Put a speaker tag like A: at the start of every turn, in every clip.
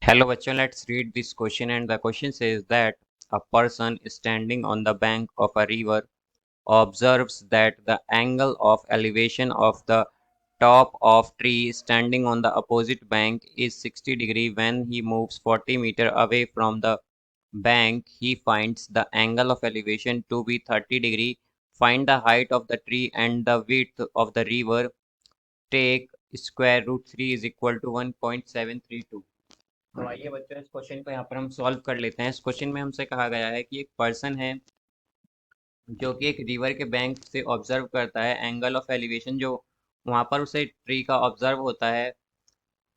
A: Hello bachon, let's read this question, and the question says that a person standing on the bank of a river observes that the angle of elevation of the top of tree standing on the opposite bank is 60 degree. When he moves 40 meter away from the bank, he finds the angle of elevation to be 30 degree. Find the height of the tree and the width of the river. Take square root 3 is equal to 1.732. तो आइए बच्चों, इस question को यहाँ पर हम solve कर लेते हैं। इस क्वेश्चन में हमसे कहा गया है कि एक पर्सन है जो कि एक रिवर के बैंक से ऑब्जर्व करता है एंगल ऑफ एलिवेशन जो वहाँ पर उसे ट्री का ऑब्जर्व होता है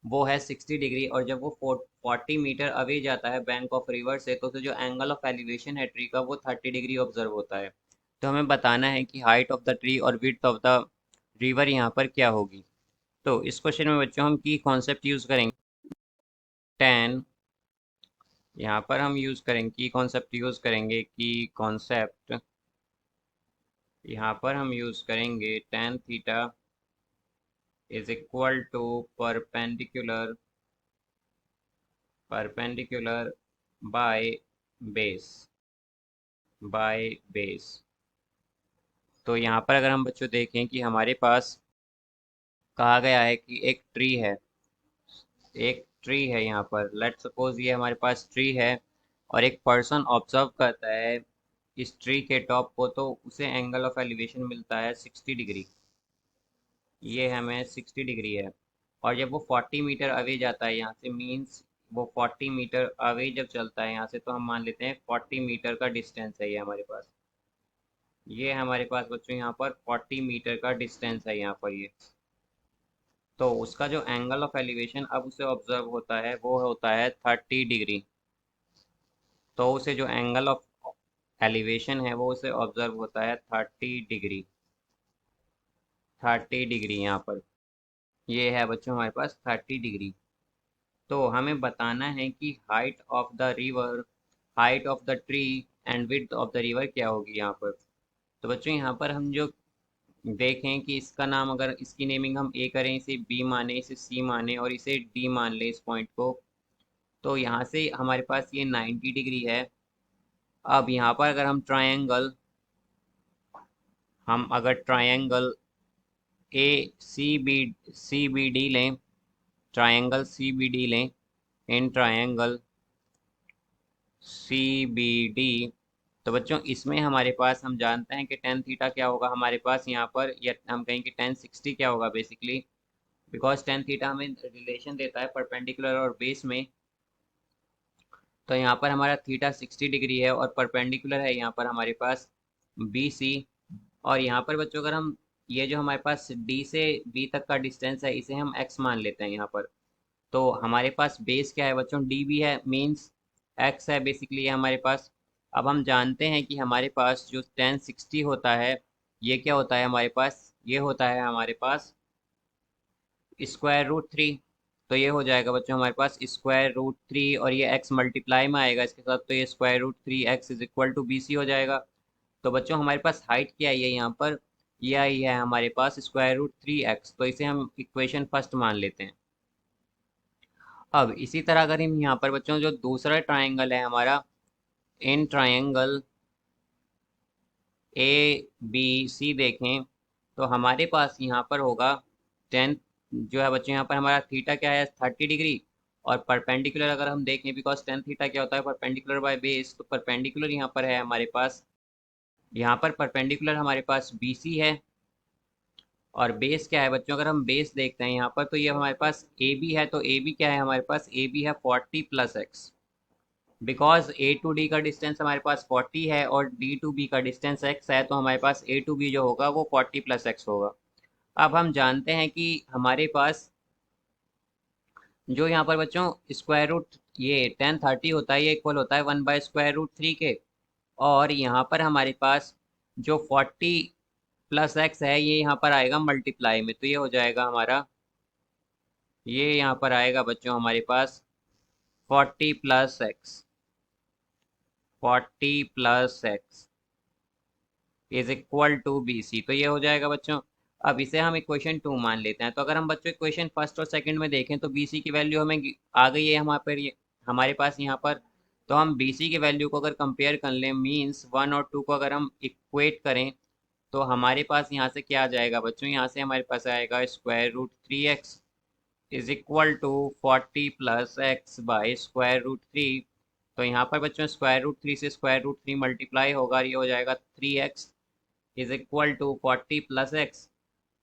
A: वो है 60 डिग्री। और जब वो 40 मीटर अवे जाता है बैंक ऑफ रिवर से तो उसे जो एंगल ऑफ एलिवेशन है ट्री का वो 30 डिग्री ऑब्जर्व होता है। तो हमें बताना है कि हाइट ऑफ द ट्री और विड्थ ऑफ द रिवर यहाँ पर क्या होगी। तो इस क्वेश्चन में बच्चों हम की कॉन्सेप्ट यूज़ करेंगे। टेन यहाँ पर हम यूज़ करेंगे की कॉन्सेप्ट यूज़ करेंगे की कॉन्सेप्ट यहाँ पर हम यूज़ करेंगे tan theta is equal to perpendicular perpendicular by base by base. तो यहाँ पर अगर हम बच्चों देखें कि हमारे पास कहा गया है कि एक ट्री है यहाँ पर। लेट्स सपोज ये हमारे पास ट्री है और एक पर्सन ऑब्जर्व करता है इस ट्री के टॉप को, तो उसे एंगल ऑफ एलिवेशन मिलता है 60 डिग्री। ये हमें 60 डिग्री है। और जब वो 40 मीटर अवे जाता है यहाँ से, मीन्स वो 40 मीटर अवे जब चलता है यहाँ से, तो हम मान लेते हैं 40 मीटर का डिस्टेंस है ये हमारे पास। ये हमारे पास बच्चों यहाँ पर 40 मीटर का डिस्टेंस है यहाँ पर ये। तो उसका जो एंगल ऑफ एलिवेशन अब उसे ऑब्जर्व होता है वो होता है 30 डिग्री। तो उसे जो एंगल ऑफ एलिवेशन है वो उसे ऑब्जर्व होता है 30 डिग्री। 30 डिग्री यहाँ पर ये है बच्चों हमारे पास 30 डिग्री। तो हमें बताना है कि height of the river, height of the tree and width of the river क्या होगी यहाँ पर। तो बच्चों यहाँ पर हम जो देखें कि इसका नाम, अगर इसकी नेमिंग हम ए करें, इसे बी माने, इसे सी माने और इसे डी मान लें इस पॉइंट को, तो यहाँ से हमारे पास ये 90 डिग्री है। अब यहाँ पर अगर हम अगर triangle A C B D लें, ट्रायंगल सी बी डी लें, in triangle C B D, तो बच्चों इसमें हमारे पास हम जानते हैं कि टेन थीटा क्या होगा हमारे पास यहाँ पर, या हम कहें कि टेन सिक्सटी क्या होगा बेसिकली, बिकॉज टेन थीटा हमें रिलेशन देता है परपेंडिकुलर और बेस में। तो यहाँ पर हमारा थीटा 60 डिग्री है और परपेंडिकुलर है यहाँ पर हमारे पास बी सी। और यहाँ पर बच्चों अगर हम ये जो हमारे पास डी से बी तक का डिस्टेंस है इसे हम एक्स मान लेते हैं यहाँ पर। तो हमारे पास बेस क्या है बच्चों, डी भी है, मीन्स एक्स है बेसिकली ये हमारे पास। अब हम जानते हैं कि हमारे पास जो 1060 होता है ये क्या होता है हमारे पास, ये होता है हमारे पास स्क्वायर रूट थ्री। तो ये हो जाएगा बच्चों हमारे पास स्क्वायर रूट थ्री, और ये एक्स मल्टीप्लाई में आएगा इसके साथ, तो ये square root three x is equal to B C हो जाएगा। तो बच्चों हमारे पास हाइट क्या आई है यहाँ पर, ये आई है हमारे पास स्क्वायर रूट थ्री एक्स, तो इसे हम इक्वेशन फर्स्ट मान लेते हैं। अब इसी तरह अगर हम यहाँ पर बच्चों जो दूसरा ट्रायंगल है हमारा, in triangle A B C देखें, तो हमारे पास यहाँ पर होगा टेन, जो है बच्चों यहाँ पर हमारा थीटा क्या है 30 डिग्री। और परपेंडिकुलर अगर हम देखें, बिकॉज टेन थीटा क्या होता है परपेंडिकुलर बाय बेस, तो परपेंडिकुलर यहाँ पर है हमारे पास, यहाँ पर परपेंडिकुलर हमारे पास बी सी है। और बेस क्या है बच्चों, अगर हम बेस देखते हैं यहाँ पर तो ये हमारे पास ए बी है। तो ए बी क्या है हमारे पास, ए बी है 40 plus x, because A to D का डिस्टेंस हमारे पास 40 है और डी टू बी का डिस्टेंस एक्स है, तो हमारे पास ए टू बी जो होगा वो 40 प्लस एक्स होगा। अब हम जानते हैं कि हमारे पास जो यहाँ पर बच्चों स्क्वायर रूट ये 1030 होता है, ये इक्वल होता है 1/√3 के। और यहाँ पर हमारे पास जो 40 प्लस एक्स है ये यहाँ पर आएगा मल्टीप्लाई में, तो ये हो जाएगा हमारा, ये यहाँ पर आएगा बच्चों हमारे पास 40 plus x is equal to B C. तो ये हो जाएगा बच्चों। अब इसे हम इक्वेशन 2 मान लेते हैं। तो अगर हम बच्चों इक्वेशन फर्स्ट और सेकंड में देखें तो बीसी की वैल्यू हमें आ गई है हमारे पर, ये हमारे पास यहाँ पर। तो हम बीसी की वैल्यू को अगर कंपेयर कर लें, मींस 1 और 2 को अगर हम इक्वेट करें, तो हमारे पास यहाँ से क्या आ जाएगा बच्चों, यहाँ से हमारे पास आएगा √3x is equal to 40 plus x by √3। तो यहाँ पर बच्चों √3 से √3 मल्टीप्लाई होगा, ये हो जाएगा 3x is equal to 40 plus x.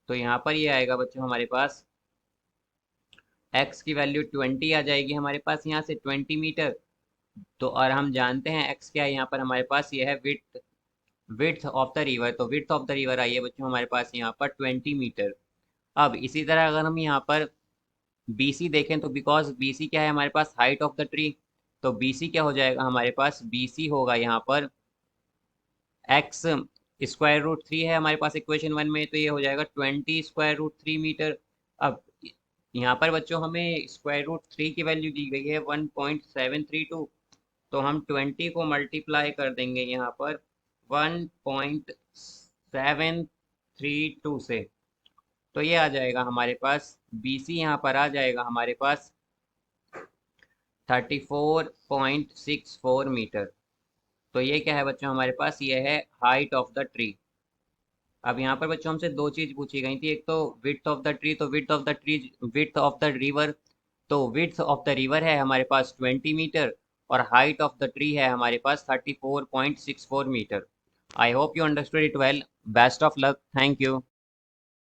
A: तो यहाँ पर ये आएगा बच्चों हमारे पास x की वैल्यू 20 आ जाएगी हमारे पास, यहाँ से 20 मीटर। तो और हम जानते हैं x क्या है, यहाँ पर हमारे पास ये है width, width of the river. तो विड्थ ऑफ द रिवर आई है बच्चों हमारे पास यहाँ पर 20 मीटर। अब इसी तरह अगर हम यहाँ पर BC देखें, तो बिकॉज BC क्या है हमारे पास, हाइट ऑफ द ट्री। तो BC क्या हो जाएगा हमारे पास, BC होगा यहाँ पर x √3 है हमारे पास इक्वेशन 1 में, तो ये हो जाएगा 20 √3 मीटर। अब यहाँ पर बच्चों हमें √3 की वैल्यू दी गई है 1.732। तो हम 20 को मल्टीप्लाई कर देंगे यहाँ पर 1.732 से। तो ये आ जाएगा हमारे पास BC, यहाँ पर आ जाएगा हमारे पास 34.64 मीटर। तो ये क्या है बच्चों हमारे पास, ये है हाइट ऑफ द ट्री। अब यहाँ पर बच्चों हमसे दो चीज पूछी गई थी, एक तो विड्थ ऑफ द ट्री, तो width of the tree, width of the river. तो विड्थ ऑफ द रिवर है हमारे पास 20 मीटर, और हाइट ऑफ द ट्री है हमारे पास 34.64 metre. I hope you understood it well. Best of luck. Thank you.